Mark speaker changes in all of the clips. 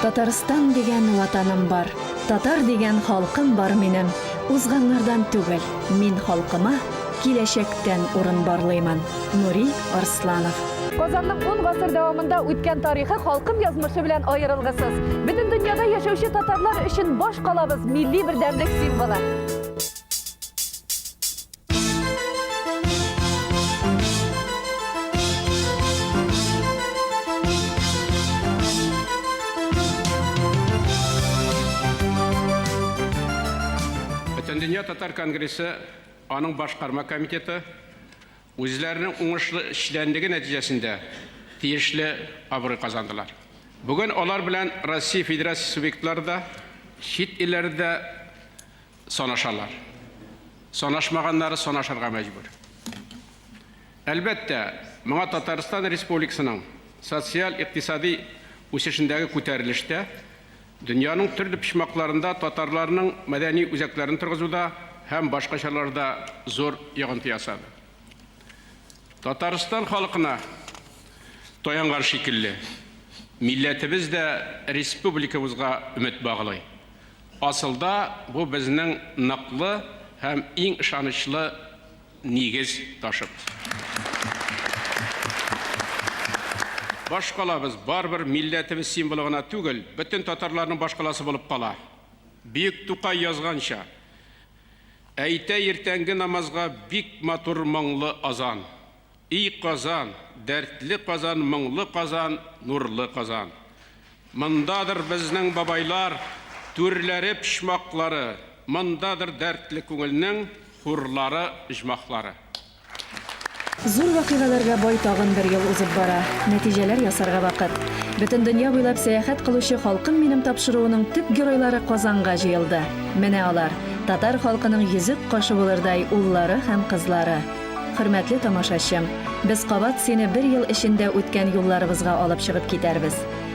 Speaker 1: Татарстан дигән ватаным бар, татар дигән халкым бар минем. Узганнардан түгел, мин халкыма киләчәктән урын барлыймын. Нури Арсланов.
Speaker 2: Казанның 10 гасыр дәвамында үткән тарихы халкым язмышы белән аерылгысыз. Бөтен дөньяда яшәүче татарлар өчен баш калабыз милли бердәмлек символы.
Speaker 3: Бөтен дөнья татар конгрессы, аның башкарма комитеты үзләренең уңышлы эшләнлеге нәтиҗәсендә тиешле абруй казандылар. Бүген алар белән Россия Федерация субъектлары да чит илләрдә санашалар. Санашмаганнары санашырга мәҗбүр. Әлбәттә, моңа Татарстан Республикасының социаль-икътисади үсешендәге күтәрелештә дөньяның төрле почмакларында татарларның мәдәни үзәкләрен торгызуда һәм башка чарларда зур йогынты ясады. Татарстан халкына таянган шикелле, милләтебез дә республикабызга өмет багылый. Асылда бу безнең ныклы һәм иң ышанычлы нигез ташып. Башкалабыз барбер милләтебез символы гына түгел, бөтен татарларның башкаласы булып кала. Бөек Тукай язганча, әйтә иртәнге намазга бик матур моңлы азан. И Казан, дәртле Казан, моңлы Казан, нурлы Казан. Мондадыр безнең бабайлар, түрләре пишмаклары, мондадыр дәртле күңелнең хурлары, ижмахлары.
Speaker 1: Зур вакыйгаларга бай тагын бер ел узып бара. Нәтиҗәләр ясарга вакыт. Бөтен дөнья буйлап сәяхәт кылучы халкым минем тапшыруының төп геройлары Казанга җыелды. Менә алар, татар халкының йөзек кашы булырдай уллары һәм кызлары. Хөрмәтле тамашачым, без кабат сине бер ел эчендә үткән юлларыбызга алып чыгып китәрбез.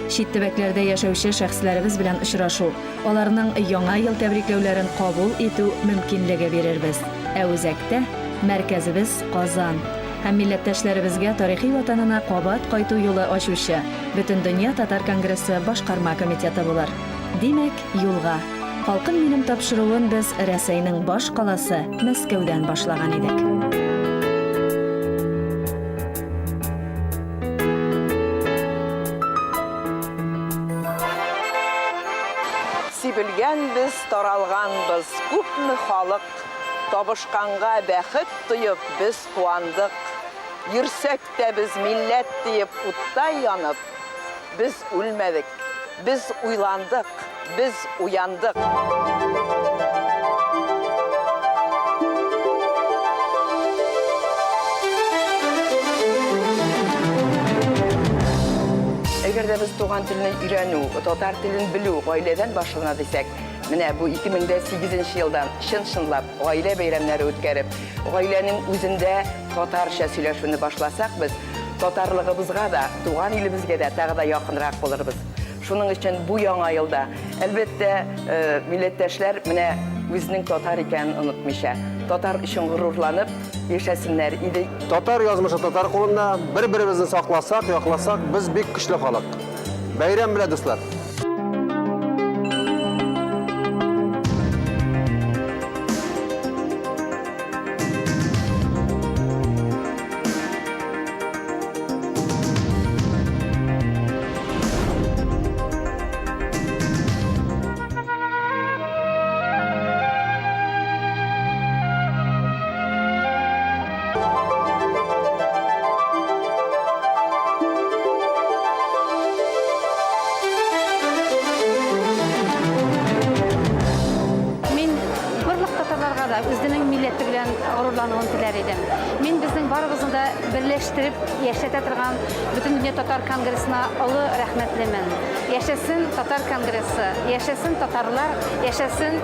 Speaker 1: Чит төбәкләрдә яшәүче шәхесләребез белән очрашу, аларның яңа ел тәбрикләүләрен кабул итү мөмкинлеге бирербез. Ә үзәктә мәркәзебез Казан. Һәм милләттәшләребезгә тарихи ватанына кабат кайту юлы ачучы Бөтен дөнья татар конгрессы башкарма комитеты булыр. Димәк, юлга. Халкым минем тапшыруын без Рәсәйнең баш каласы Мәскәүдән башлаган идек.
Speaker 4: Сибелгәнбез, таралганбыз, күпме халык, табышканга бәхет тоеп без куандык. Йөрсәк тә без милләт диеп утта янып, без үлмәдек, без уйландык, без уяндык. Әгәр дә без туган телне өйрәнү, татар телен белү гаиләдән башлана дисәк, менә бу 2008 елдан чын-чынлап гаилә бәйрәмнәре үткәреп, гаиләнең үзендә татарча сөйләшүне башласак, без татарлыгыбызга да, туган илебезгә дә тагы да якынрак булырбыз. Шуның өчен бу яңа елда, әлбәттә, милләттәшләр менә үзенең татар икәнен онытмыйча, татар өчен горурланып яшәсеннәр иде.
Speaker 5: Татар язмышы татар кулында, бер-беребезне сакласак, якласак, без бик көчле халык. Бәйрәм белән дуслар.
Speaker 2: Үзенең милләте белән горурлануын теләр идем. Мин безнең барыбызны да берләштереп яшәтә торган Бөтен дөнья татар конгрессына олы рәхмәтлемен. Яшәсен татар конгрессы, яшәсен татарлар, яшәсен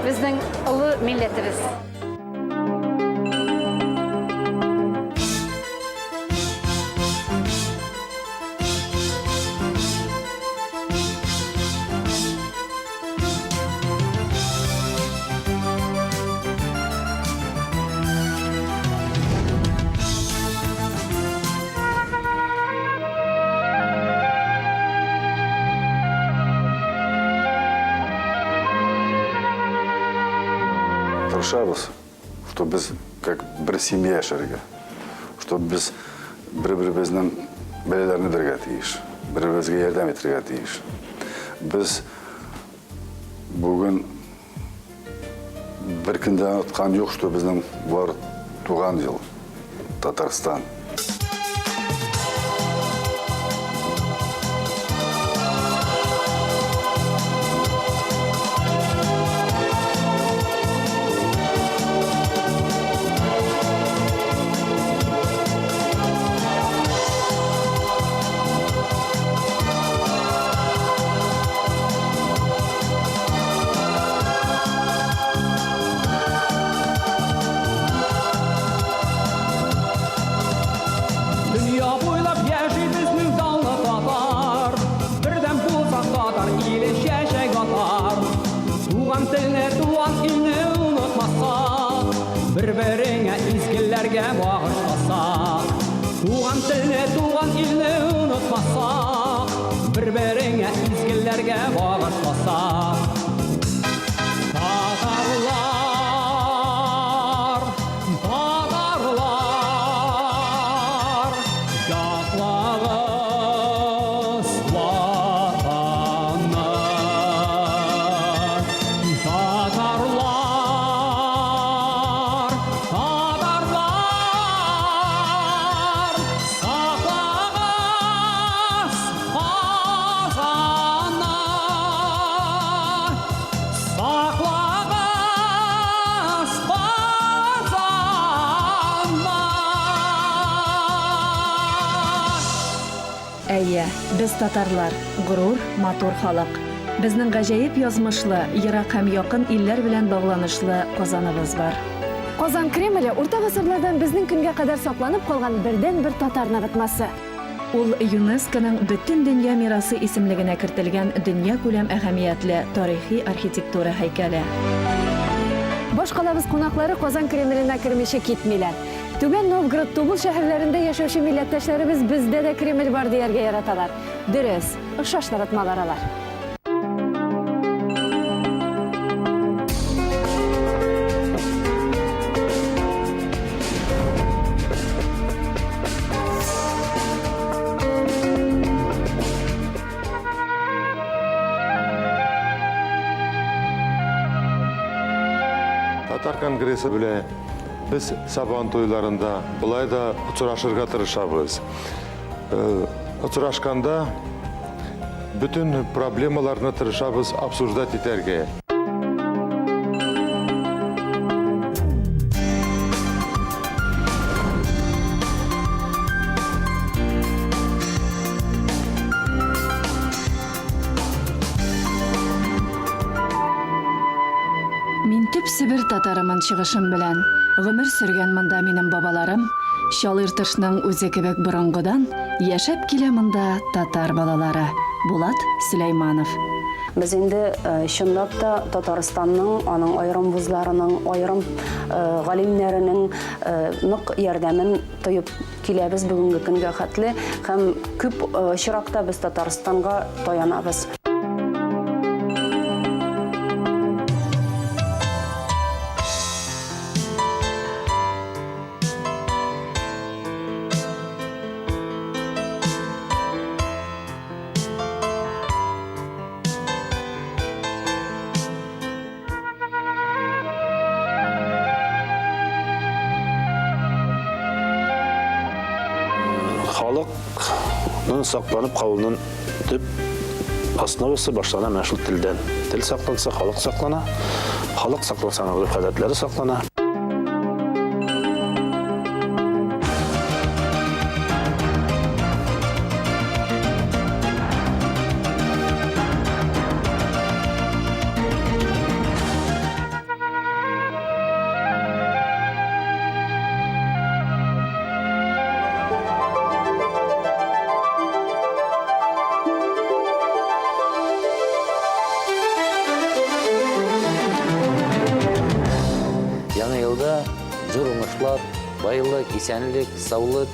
Speaker 2: безнең олы милләтебез.
Speaker 6: тырышабыз, что біз как бір семья яшәргә, что біз бір-біріміздің бәлеләрне бергә тиеш, бір-бірімізгә ярдәм итәргә тиеш. Біз бүген бір көндә откан юк, что безнең бар туган ел Татарстан.
Speaker 7: Dünya boylap yaşay bizning dalda tatar, birden bulsak tatar, iyileşecek atar. Tuğan tilini, tuğan ilni unutmasak, bir-birine izgillerge bağışlasak. Tuğan tilini, tuğan ilni unutmasak, bir-birine izgillerge bağışlasak. Tatarlar, tatarlar, yaklağız vatanı. Tatarlar, tatarlar, saklağız kazanı. Saklağız kazanı.
Speaker 1: Әйе, без татарлар, горур, матур халык. Безнең гаҗәеп язмышлы, ерак һәм якын илләр белән багланышлы Казаныбыз бар.
Speaker 8: Казан Кремле урта гасырлардан безнең көнгә кадәр сакланып калган бердән-бер татар ныгытмасы.
Speaker 1: Ул ЮНЕСКОның бөтен дөнья мирасы исемлегенә кертелгән дөнья күләм әһәмиятле тарихи архитектура һәйкәле.
Speaker 8: Башкалабыз кунаклары Казан Кремленә кермичә китмиләр. Түбән Новгород, Тубыл шәһәрләрендә яшәүче милләттәшләребез бездә дә Кремль бар дияргә яраталар. Дөрес, охшаш ныгытмалар алар.
Speaker 6: Татар конгрессы белән biz Сабан тойларында былай да очрашырга тырышабыз. Очрашканда bütün проблемаларны тырышабыз обсуждать итәргә.
Speaker 1: Мин төп Себер татарымын чыгышым белән. Гомер сөргән монда минем бабаларым. Шалыртышның үзе кебек борынгыдан яшәп килә монда татар балалары. Булат Сөләйманов.
Speaker 9: Biz инде чынлап та Татарстанның, аның айрым вузларының, айрым галимнәренең нык ярдәмен тоеп киләбез бүгенге көнгә хәтле һәм күп чиракта без Татарстанга таянабыз.
Speaker 10: Халыкның сакланып калуының төп основасы башлана мәшһүр телдән. Тел сакланса, халык саклана. Халык сакланса, гадәтләре саклана.
Speaker 11: Зур уңышлар, байлык, исәнлек, саулык.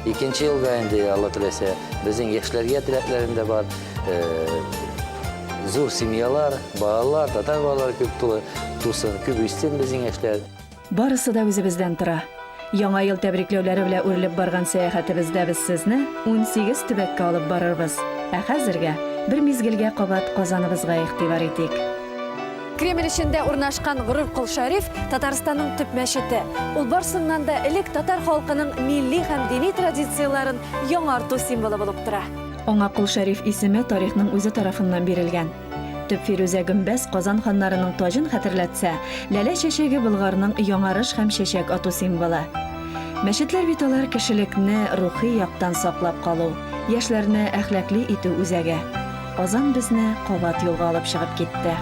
Speaker 11: Икенче елга инде Алла теләсә, безнең яшьләргә теләкләрендә бар. Зур семьялар, балалар, татар балалары күп тулы. тусын, күбейсен безнең яшьләр.
Speaker 1: Барысы да үзебездән тора. Яңа ел тәбрикләүләре белән үрелеп барган сәяхәтебездә без сезне 18 төбәккә алып барырбыз. Ә хәзергә бер мизгелгә кабат Казаныбызга игътибар итик.
Speaker 8: Кремль эчендә урнашкан Горур Кол Шариф Татарстанның төп мәчете. Ул барсыннан да элек татар халкының милли һәм дини традицияларын яңарту символы булып тора.
Speaker 1: Аңа Кол Шариф исеме тарихның үзе тарафыннан бирелгән. Төп Фирүзә Гөмбәз Казан ханнарының таҗын хәтерләтсә, ләлә чәчәге Болгарның яңарыш һәм чәчәк ату символы. Мәчетләр бит алар кешелекне рухи яктан саклап калу, яшьләрне әхлаклы итү үзәге. Казан безне кабат юлга алып чыгып китте.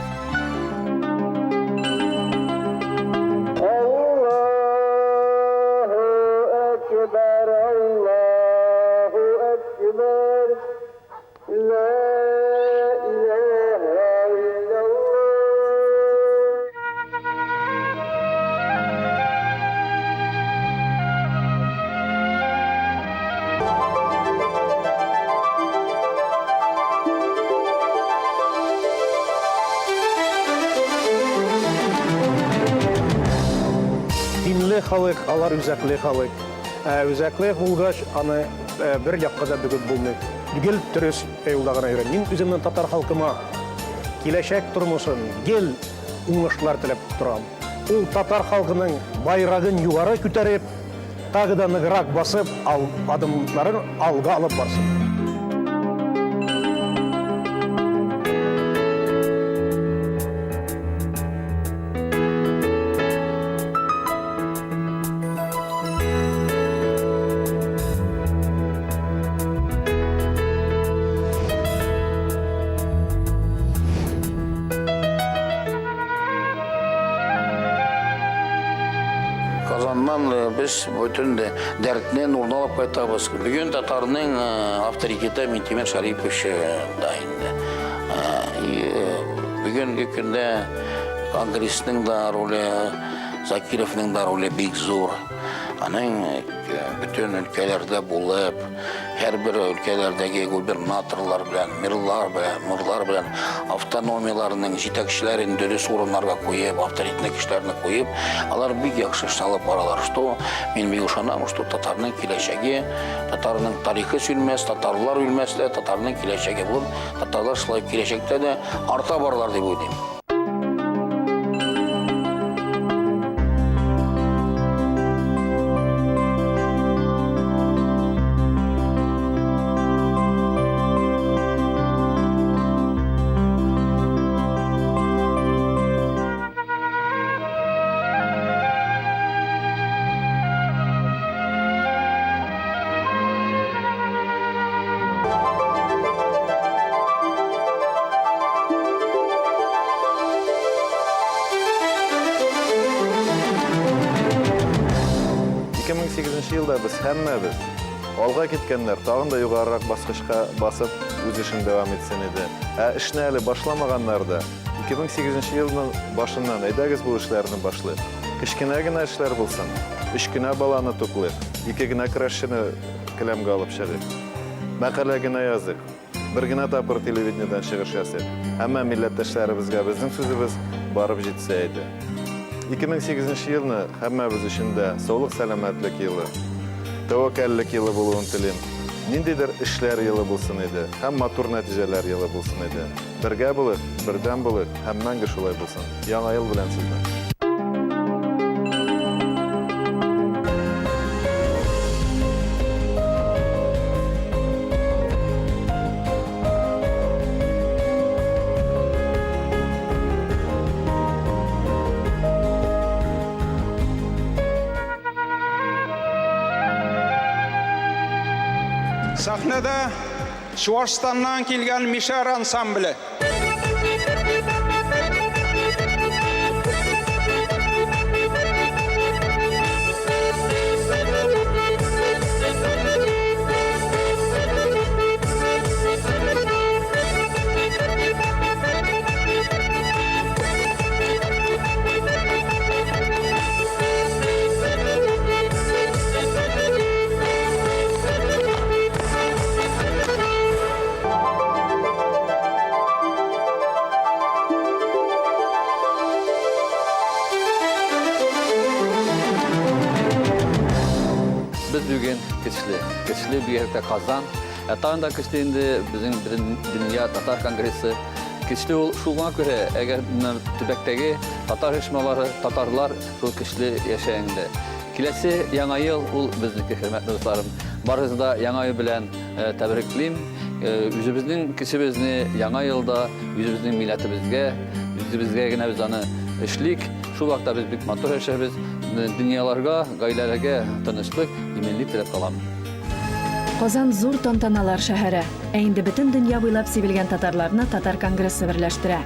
Speaker 12: Динле халык, алар үзәкле халык. Үзәкле булгач, аны бер якка да бөгеп булмый. Гел дөрес юлда гына йөрә. Мин үземнең татар халкыма киләчәк тормышын, гел уңышлар теләп торам. Ул татар халкының байрагын югары күтәреп, тагы да ныграк басып, адымларын алга алып барсын.
Speaker 10: Казаннан біз бүтін дәртінен орын алып қайтабыз. Бүгін татарның авторитеті Минтимер Шарипович дайынды. Бүгінгі күнде Конгресінің да ролі, Закировның да ролі бик зор. Аның бүтін өлкелерде болып, her bir ülkelerdeki gubernatorlar bilen, mırlar bilen автономияларының жетекшілерін дөрес орынларға қойып, авторитетті кішілеріне қойып, алар бик яхшы салып баралар. Что мен бик ышанам, что татарның келешеги, татарның тарихы сүрмәс, татарлар үлмәсле, татарның келешеги бұл, татарлар шылай келешекте де арта барлар деп ойлаймын.
Speaker 6: Жылда біз һәммәбез алға кеткәннәр тагын да югарырак баскычка басып үз эшен дәвам итсен иде. Эшне әле башламаганнар да 2008 елның башыннан әйдәгез бу эшләрне башлыйк. Кичкенә генә эшләр булсын, 3 генә баланы туклыйк, 2 генә крашчыны келәмгә алып чыгыйк. Мәкалә генә язык, бер генә тапкыр телевидениедән чыгыш ясыйк. Һәммә милләттәшләребезгә безнең сүзебез барып җитсә иде. 2008 елны һәммәбез өчен дә саулык сәламәтлек елы, тәвәккәллек елы булуын телим. Ниндидер эшләр елы булсын иде, һәм матур нәтиҗәләр елы булсын иде. Бергә булык, бердәм булык, һәм мәңге шулай булсын. Яңа ел белән сезне.
Speaker 13: Sahnede Çuvaşistan'dan kelgan Mishar ansambli.
Speaker 11: көчле бигрәк Казан. Тагын да көчле инде безнең дөнья татар конгрессы. Көчле ул шуңа күрә, әгәр төбәктәге татар оешмалары, татарлар шул көчле яшәгәндә. Киләсе яңа ел ул безнеке, хөрмәтле дусларым. Барыгызны да яңа ел белән тәбриклим. Үзебезнең кешебезне яңа елда үзебезнең милләтебезгә, үзебезгә генә без аны эшлик. Шул вакытта без бик матур яшәбез. Дөньяларга, гаиләләргә тынычлык, иминлек теләп калам.
Speaker 1: Казан зур тантаналар шәһәре. Ә инде бөтен дөнья буйлап сибелгән татарларны татар конгрессы берләштерә.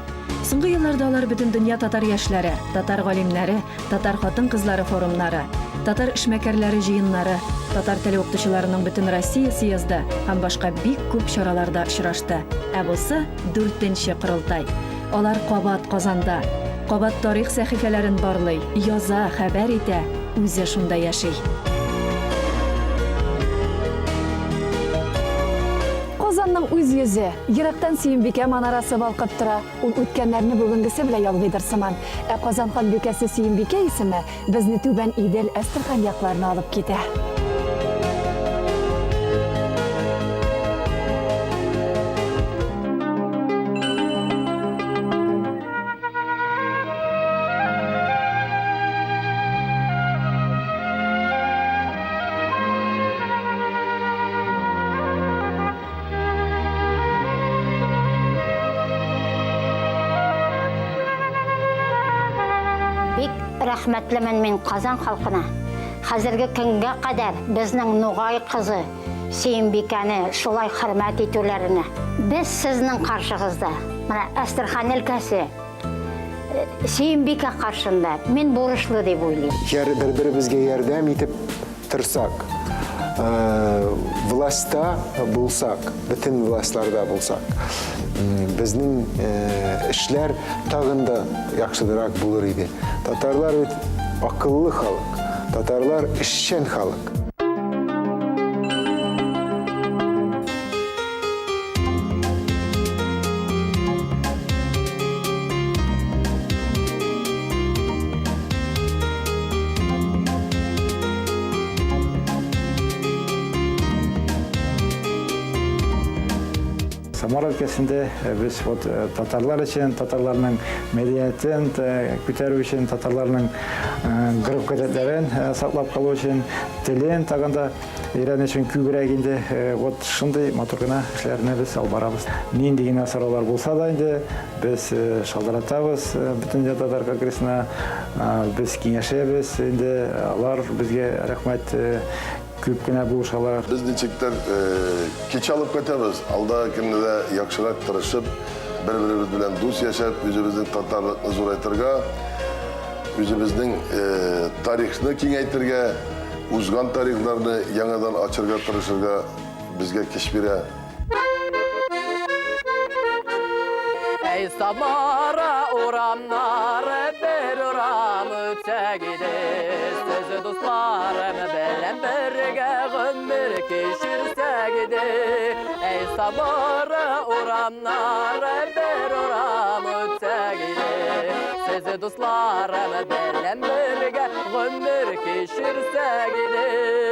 Speaker 1: Соңгы елларда алар бөтен дөнья татар яшьләре, татар галимнәре, татар хатын-кызлары форумнары, татар эшмәкәрләре җыеннары, татар теле укытучыларының бөтен Россия съезды һәм башка бик күп чараларда очрашты. Ә бусы 4нче корылтай. Алар кабат Казанда. Кабат тарих сәхифәләрен барлый, яза, хәбәр итә, үзе шунда яши.
Speaker 8: Казанның үз йөзе, ерактан Сөембикә манарасы балкып тора. Ул үткәннәрне бүгенгесе белән ялгыйдыр сыман. Ә Казан ханбикәсе Сөембикә исеме безне Түбән Идел, Әстерхан якларына алып китә.
Speaker 14: Рәхмәтлемен мен Казан халкына. Хәзерге көнгә кадәр безнең Нугай кызы Сөембикәне шулай хөрмәт итүләренә. Без сезнең каршыгызда, менә Әстерхан өлкәсе Сөембикә каршында мин бурычлы дип уйлыйм.
Speaker 15: Бер-беребезгә ярдәм итеп торсак, властьта булсак, бөтен властьларда булсак, безнең эшләр тагын да яхшырак булыр иде. Татарлар бит акыллы халык, татарлар эшчән халык.
Speaker 12: Самара өлкәсендә без татарлар өчен, татарларның мәдәниятен күтәрү өчен, татарларның гореф-гадәтләрен саклап калу өчен, телен тагында өйрәнү өчен күбрәк инде шундый матур гына эшләрне без алып барабыз. Нинди генә сораулар булса да инде без шалтыратабыз бөтен татар конгрессына, без киңәшәбез, инде алар безгә рәхмәт күп кенә булышалар.
Speaker 16: Biz ничектер кич алып кетебез. Алда көнне дә яхшырак тырышып, бер-беребез белән дус яшәп, үзебезнең татарлыкны зурайтырга, үзебезнең тарихны киңәйтергә, узган тарихларны яңадан ачырга тырышырга безгә көч бирә.
Speaker 7: Ey Samara uramnары bir uram ötsegidir. Sözü dostlarım bilen birge ömür geçirsegidir. Ey Samara uramnары bir uram ötsegidir. Sözü dostlarım bilen birge ömür geçirsegidir.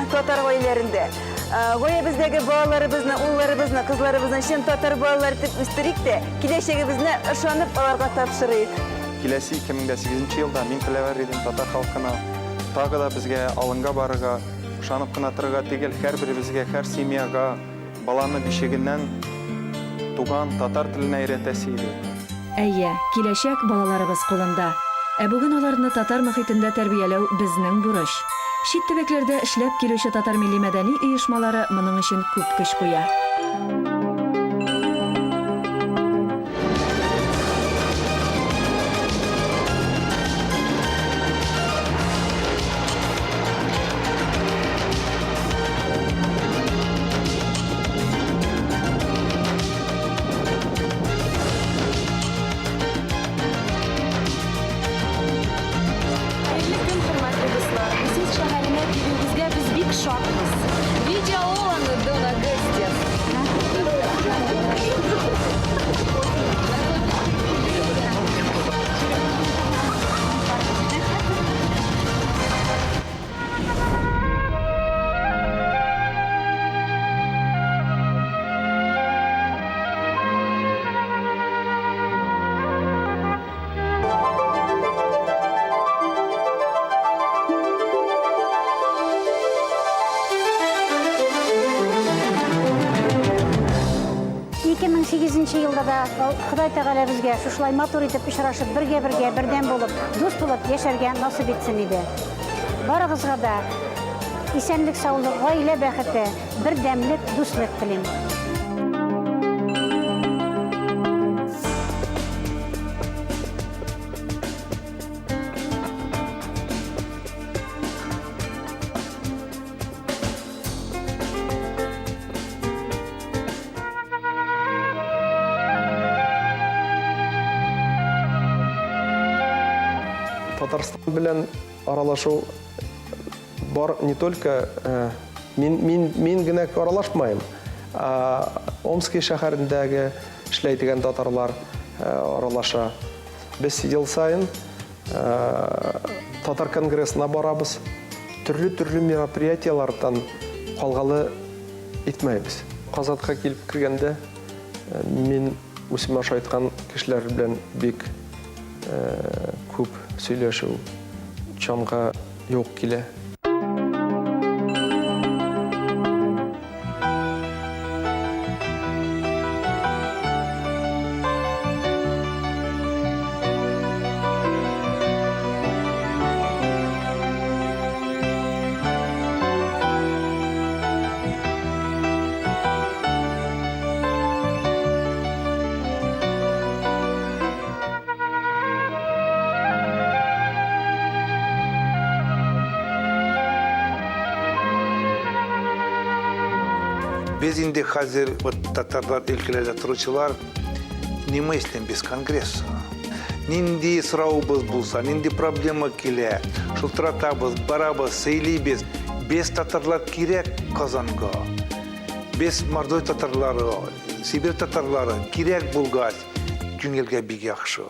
Speaker 17: Татар гаиләләрендә. Гаиләбездәге балаларыбызны, улларыбызны, кызларыбызны чын татар балалары итеп үстерик тә, киләчәгебезне ышанып аларга тапшырыйк.
Speaker 18: Киләсе 2008 елда мин теләвер идем татар халкына тагы да безгә алынга барырга, ышанып кына торырга түгел, һәрберебезгә, һәр семьяга баланы бишегеннән туган татар теленә өйрәтәсе иде.
Speaker 1: Әйе, киләчәк балаларыбыз кулында. Ә бүген аларны татар мөхитендә тәрбияләү безнең бурыч. Чит төбәкләрдә эшләп килүче татар милли мәдәни оешмалары моның өчен күп көч куя.
Speaker 14: 2008 елда да Ходай Тәгалә безгә шушылай матур итеп очрашып, бергә бердәм булып, дус булып яшәргә насыйп итсен иде. Барыгызга да исәнлек, саулык, гаилә бәхете, бердәмлек, дуслык телим.
Speaker 12: Татарстан белән аралашу бар не только мин генә аралашмайм. Омский шәһәрендәге эшләй дигән татарлар аралаша. Без ел сайын татар конгрессына барабыз. Төрле мероприятиялардан калгалы итмәйбез. Казатка килеп кергәндә мин үсемә шайткан кешеләр белән бик күп сөйләшү чанга юк килә.
Speaker 19: Без инде хәзер татарлар өлкәләрдә торучылар не мыслим без конгресса. Нинди сораубыз булса, нинди проблема килә, шылтыратабыз, барабыз, сөйлибез. Без татарлар кирәк Казанга. Без Мордой татарлары, Сибирь татарлары кирәк булгач, күңелгә бик яхшы.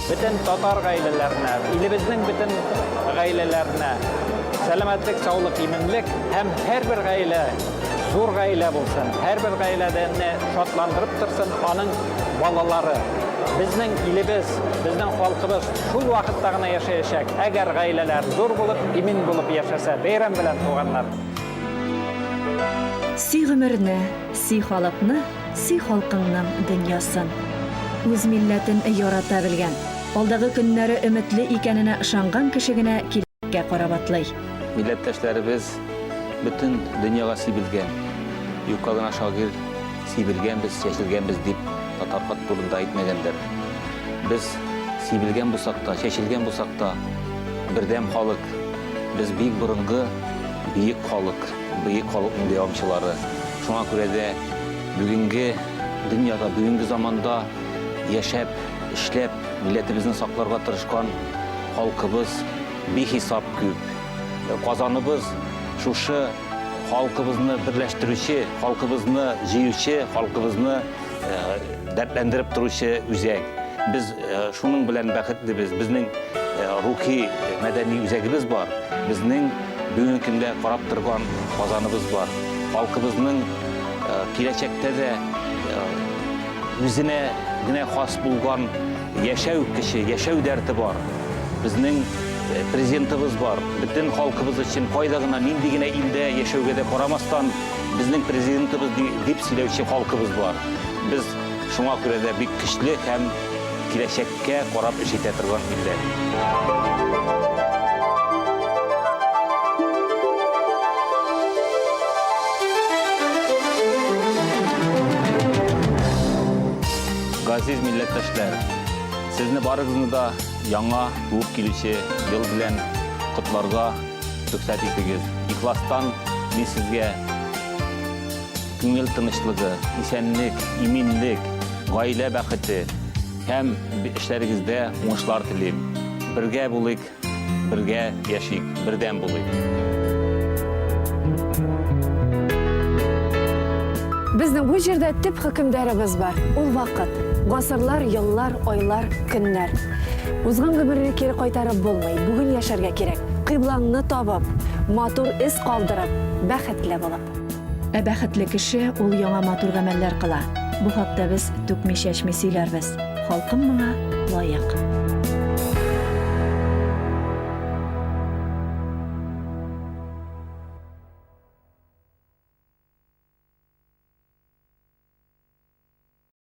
Speaker 20: Bütün татар гаиләләренә, илебезнең bütün гаиләләренә сәламәтлек, саулык, иминлек һәм һәрбер гаилә зур гаилә булсын. Һәрбер гаиләдән шатландырып торсын аның балалары. Безнең илебез, безнең халкыбыз шул вакытта гына яшәячәк. Әгәр гаиләләр зур булып, имин булып яшәсә, бәйрәм белән туганнар.
Speaker 1: Си гомерне, си халыкны, си халкыңның дөньясын. Үз милләтен ярата белгән, алдагы көннәре өметле икәненә ышанган кеше генә киләккә карап атлый.
Speaker 11: Милләттәшләребез bütün дөньяга сибелгән. Юкка гына шагыйрь сибелгәнбез, чәчелгәнбез дип татар хат турында әйтмәгәндер. Без сибелгән булсак та, чәчелгән булсак та бердәм халык. Без бик борынгы бийек халыкның дәвамчылары. Шуңа күрә дә бүгенге дөньяда, бүгенге заманда яшәп, эшләп, милләтебезне сакларга тырышкан халкыбыз бихисап күп. Казаныбыз шушы халкыбызны берләштерүче, халкыбызны җыючы, халкыбызны дәртләндереп торучы үзәк. Без шуның белән бәхетлебез. Безнең рухи, мәдәни үзәгебез бар. Безнең бүгенге көндә карап торган Казаныбыз бар. Халкыбызның киләчәктә дә үзенә генә хас булган яшәү кеше, яшәү дәрте бар. Безнең президентыбыз бар. Бүтән халкыбыз өчен кайда гына, нинди генә илдә яшәүгә дә карамастан, безнең президентыбыз дип сөйләүче халкыбыз бар. Без шуңа күрә дә бик көчле һәм киләчәккә карап эш итә торган милләт. Газиз милләттәшләр, сезне барыгызны да яңа туып килүче ел белән котларга рөхсәт итегез. Ихластан мин сезгә күңел тынычлыгы, исәнлек, иминлек, гаилә бәхете һәм эшләрегездә уңышлар телим. Бергә булыйк, бергә яшик, бердәм булыйк.
Speaker 8: Безнең бу җирдә төп хөкемдарыбыз бар. Ул вакыт. Гасырлар, еллар, айлар, көннәр. Узган гомерне кире кайтарып булмый. Бүген яшәргә кирәк. Кыйблаңны табып, матур эз калдырып, бәхетле булып. Ә бәхетле кеше ул яңа матур гамәлләр кыла. Бу хакта без түкми чәчми сөйләрбез. Халкым моңа лаек.